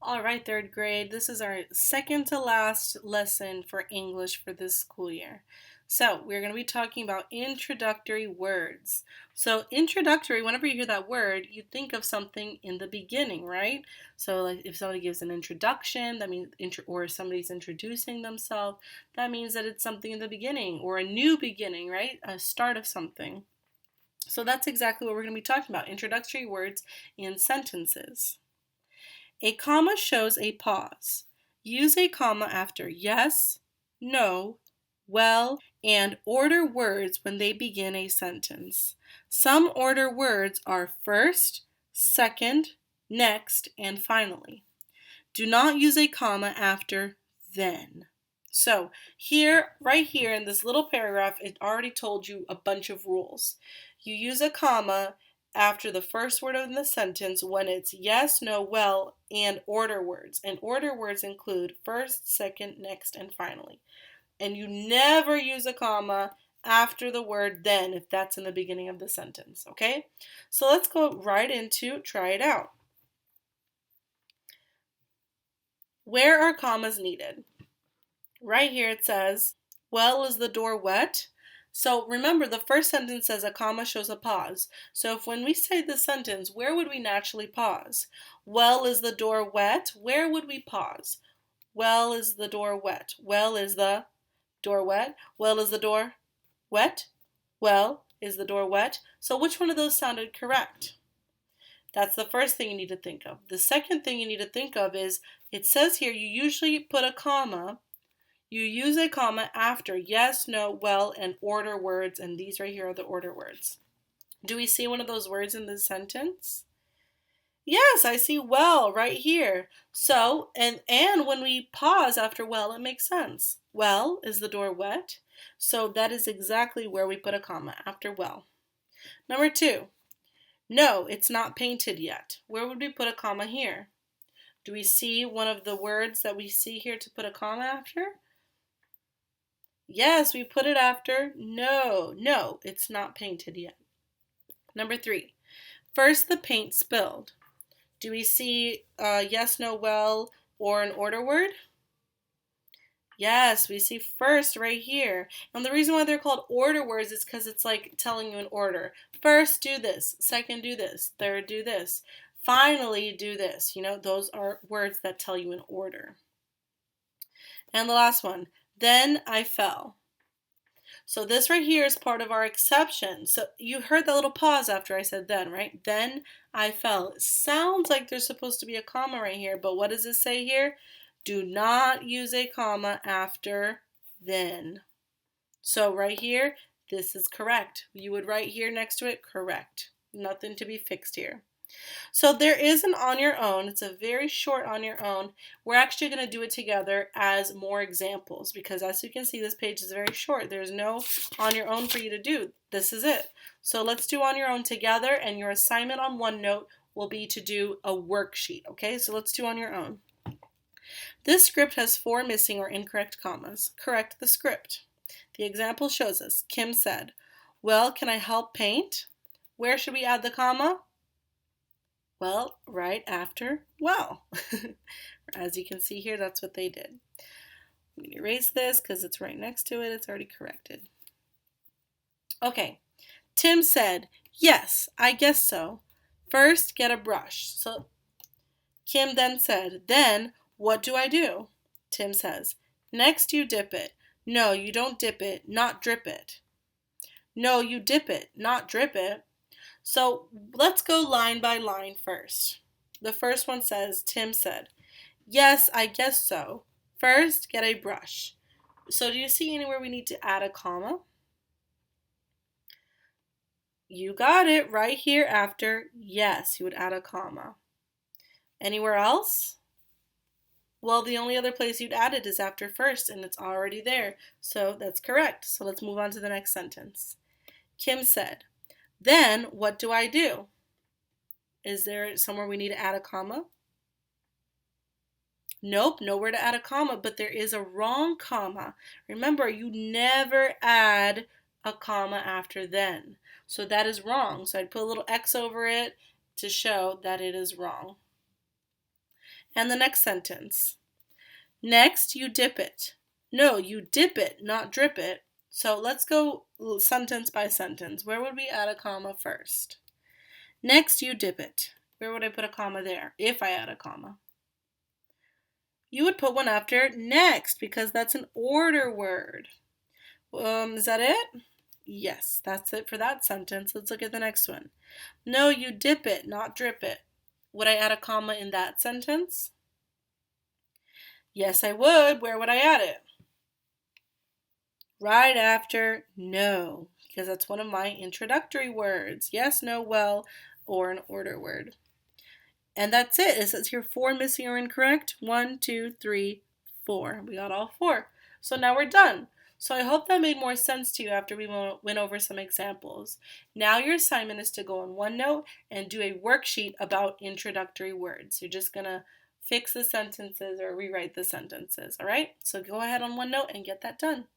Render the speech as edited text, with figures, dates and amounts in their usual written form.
All right, third grade, this is our second to last lesson for English for this school year. So, we're going to be talking about introductory words. So, introductory, whenever you hear that word, you think of something in the beginning, right? So, like if somebody gives an introduction, that means or somebody's introducing themselves, that means that it's something in the beginning or a new beginning, right? A start of something. So, that's exactly what we're going to be talking about, introductory words in sentences. A comma shows a pause. Use a comma after yes, no, well, and order words when they begin a sentence. Some order words are first, second, next, and finally. Do not use a comma after then. So here, right here in this little paragraph, it already told you a bunch of rules. You use a comma after the first word of the sentence when it's yes, no, well, and order words. And order words include first, second, next, and finally. And you never use a comma after the word then if that's in the beginning of the sentence, okay? So let's go right into try it out. Where are commas needed? Right here it says, well, is the door wet? So remember, the first sentence says a comma shows a pause. So if when we say the sentence, where would we naturally pause? Well, is the door wet? Where would we pause? Well, is the door wet? Well, is the door wet? Well, is the door wet? Well, is the door wet? So which one of those sounded correct? That's the first thing you need to think of. The second thing you need to think of is, it says here you usually put a comma. You use a comma after yes, no, well, and order words, and these right here are the order words. Do we see one of those words in this sentence? Yes, I see well right here. So, and when we pause after well, it makes sense. Well, is the door wet? So that is exactly where we put a comma, after well. Number 2, no, it's not painted yet. Where would we put a comma here? Do we see one of the words that we see here to put a comma after? Yes, we put it after no. No, it's not painted yet. Number 3, first the paint spilled. Do we see yes, no, well, or an order word? Yes, we see first right here. And the reason why they're called order words is because it's like telling you an order. First, do this. Second, do this. Third, do this. Finally, do this. You know, those are words that tell you an order. And the last one, then I fell. So this right here is part of our exception. So you heard that little pause after I said then, right? Then I fell. It sounds like there's supposed to be a comma right here, but what does it say here? Do not use a comma after then. So right here, this is correct. You would write here next to it, correct. Nothing to be fixed here. So there is an on your own. It's a very short on your own. We're actually going to do it together as more examples because as you can see, this page is very short. There's no on your own for you to do. This is it. So let's do on your own together, and your assignment on OneNote will be to do a worksheet. Okay, so let's do on your own. This script has 4 missing or incorrect commas. Correct the script. The example shows us, Kim said, well, can I help paint? Where should we add the comma? Well, right after well. As you can see here, that's what they did. I'm going to erase this because it's right next to it. It's already corrected. Okay, Tim said, yes, I guess so. First, get a brush. So Kim then said, then what do I do? Tim says, next you dip it. No, you don't dip it, not drip it. No, you dip it, not drip it. So let's go line by line first. The first one says, Tim said, yes, I guess so. First, get a brush. So do you see anywhere we need to add a comma? You got it, right here after yes, you would add a comma. Anywhere else? Well, the only other place you'd add it is after first, and it's already there. So that's correct. So let's move on to the next sentence. Kim said, then what do I do? Is there somewhere we need to add a comma? Nope, nowhere to add a comma, but there is a wrong comma. Remember, you never add a comma after then. So that is wrong. So I'd put a little X over it to show that it is wrong. And the next sentence. Next, you dip it. No, you dip it, not drip it. So let's go sentence by sentence. Where would we add a comma first? Next, you dip it. Where would I put a comma there if I add a comma? You would put one after next because that's an order word. Is that it? Yes, that's it for that sentence. Let's look at the next one. No, you dip it, not drip it. Would I add a comma in that sentence? Yes, I would. Where would I add it? Right after no, because that's one of my introductory words. Yes, no, well, or an order word. And that's it. It says here 4 missing or incorrect. 1, 2, 3, 4. We got all 4. So now we're done. So I hope that made more sense to you after we went over some examples. Now your assignment is to go on OneNote and do a worksheet about introductory words. You're just going to fix the sentences or rewrite the sentences, all right? So go ahead on OneNote and get that done.